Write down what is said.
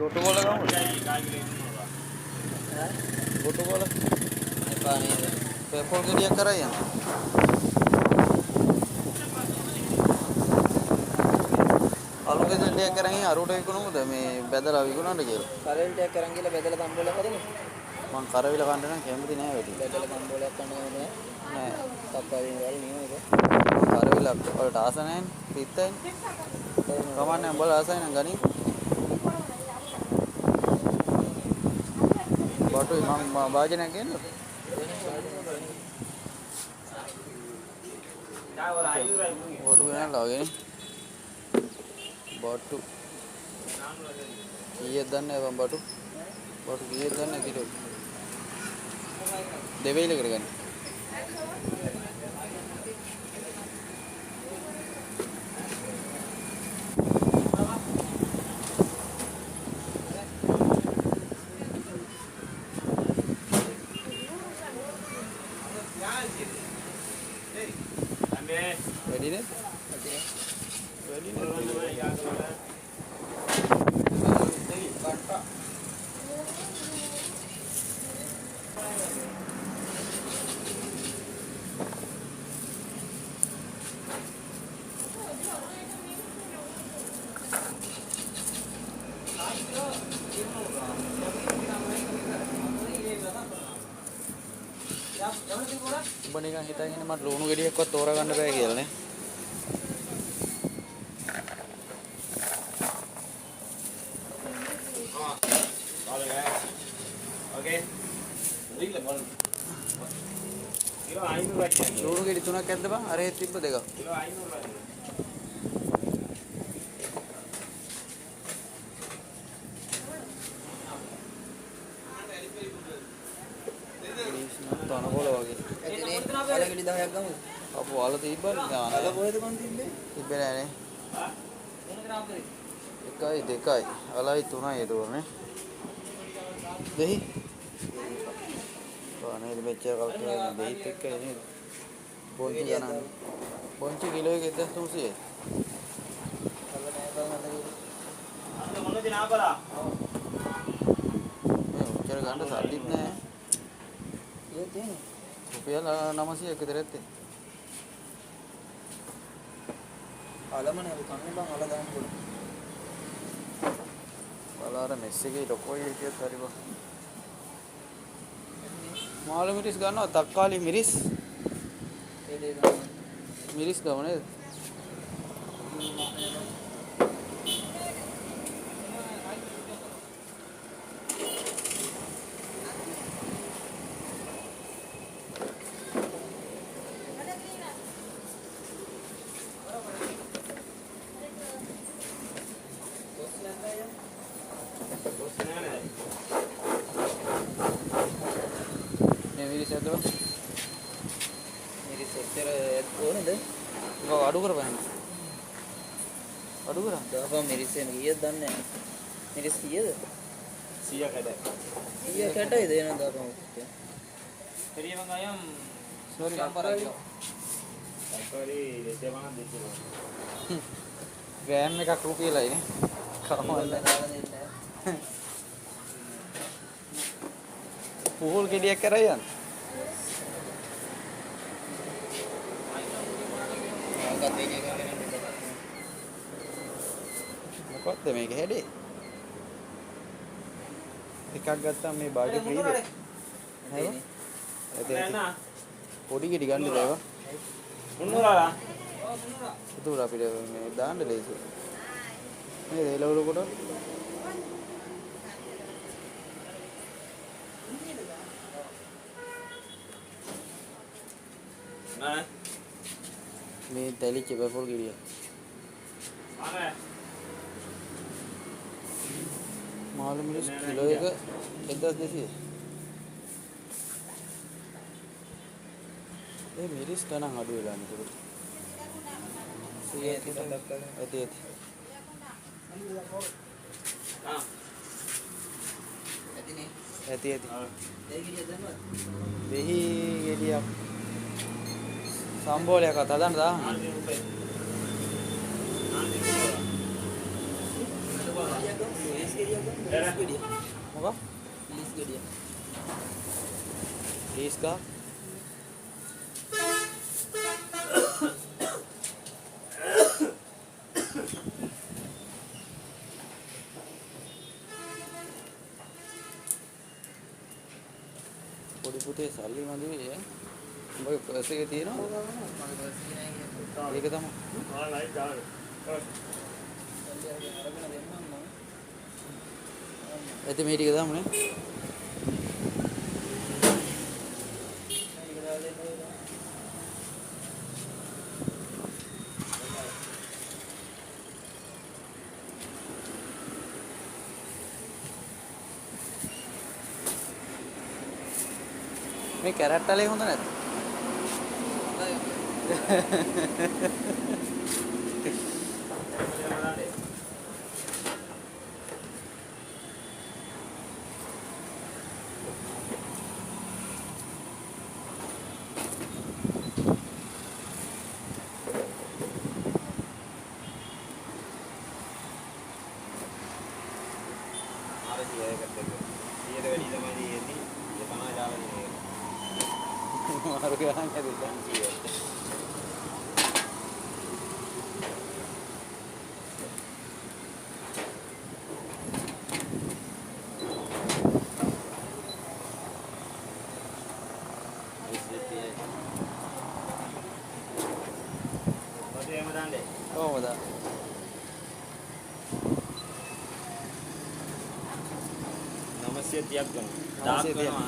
කොටු බෝල ගමු. කොටු බෝල. එපා නේද? පෙපොල් ගෙඩියක් කරයි යන්න. අලු ගෙඩියක් කරන් අරුට විකුණමුද මේ බෙදලා විකුණන්න කියලා. කරවිල ටිකක් කරන් ගිහලා බෙදලා තම්බෝලයක් හදමු. මං කරවිල කන්න නම් කැමති නෑ වැඩි. බෙදලා තම්බෝලයක් කන්න ඕනේ නෑ. තප්පාරින් වල නියම ඒක. කරවිල වලට ආස නැහැ නේ. පිත්තයි. කමන්නේ උඹලා ආසයි නම් ගනි. බටුයි මම වාජනයක් ගන්නද? බටු ගන්නලා වගේ නේ. බටු කීයක් දන්නේ බං බටු? බටු කීයක් දන්නේ කිලෝ? දෙවෙයිල කරගන්න. Ready nih? Ready nih. උඹ නිකන් හිතන් ඉන්නේ මට ලුණු ගෙඩියක්වත් තෝරගන්න බෑ කියලා නේ. ලුණු ගෙඩි 3ක් ඇද්ද බං? අර හේත් තිබ්බ දෙකක්. කිලෝ 500යි. තනකොළ වගේ. අල ගෙඩි 10ක් ගමු. අපෝ අල තිබ්බනේ ඥාන. අල කොහෙද මන් තිබ්බේ? තිබ්බේ නෑනේ. මොන ග්‍රාම් කරේ? 1යි 2යි අලයි 3යි ඒතෝරනේ. දෙහි. අනේ මෙච්චර කල් කරන්නේ දෙහිත් එක්ක නේද? බොන්චි ගණන්. බොන්චි කිලෝ එක 1300යි. අල නෑ බං අල ගෙඩි. අන්න මොනද නාබලා? මෙච්චර ගන්න සල්ලිත් නෑ. ඒ තියෙන්නේ. රුපියල් 900ක් විතර ඇත්තේ. අලමනේ අපි කන්නේ බං අල දාන්න ඕන. බලාර මෙස් එකේ ලොකෝයි හිටියත් හරි බං. මාළු මිරිස් ගන්නවා තක්කාලි මිරිස්. ඒ දේ ගන්න. මිරිස් ගම නේද? මිරිස් ඇද්ද බං? මිරිස් එච්චර ඕනේද? ඔව් අඩු කරපන්. අඩු කරා. දාපන් මිරිස් එන කීයද දන්නේ නැහැ. මිරිස් කීයද? 100 කඩයි. 100 කැටයිද එන දාපන්. பெரிய வெங்காயம் සෝරි සම්පරයි. தக்காளி 250 ග්‍රෑම් එකක් රුපියලයි නේ. කමන්නේ. පුහුල් ගෙඩියක් කරයි යන්න. මොකක්ද මේක හැඩේ? එකක් ගත්තාම මේ බාඩි ෆ්‍රීද? නේද? නෑ පොඩි ගෙඩි ගන්නද ඒවා? 300 ඒක අපිට මේ දාන්න ලේසි. නේද? එළවලු කොට නෑ මේ තැලිච්ච පෙපොල් ගෙඩිය. අනේ මාළු මිරිස් කිලෝ එක 1200. ඒ මිරිස් ගණන් අඩු වෙලා නේද? 100 ඇති. ආ ඇතිනේ. ඇති. ඒ ගෙඩිය දැම්මද? දෙහි ගෙඩියක් සම්බෝලයක් අතදන්න දාන්න. 400 rupiah. ඉලිස් ගෙඩියක් ගන්න. ඉලිස් ගෙඩිය. මොකක්? ඉලිස් ගෙඩිය. ලීස් ගහ. පොඩි පුතේ සල්ලි මදි ඈ. උඹගේ පර්ස් එකේ තියෙනවා? මගේ පර්ස් එකේ නෑ කියන්නේ. ඒක තමයි. ආ ලයිට් දාන්න. අරගෙන දෙන්නම් මම. ඇත්ත මේ ටික දාමුනේ. මේක දාලා දෙන්න. මේ කැරට් වලේ හොඳ නැද්ද? අර 100කට වැඩි තමයි තියෙන්නේ. 50 ජාලනේ. මාරු ගහන්න ඇති දැන්. කොහොමද? නමස්ය 30ක් ගන්න. 930ක්. 1000 ගන්නවා.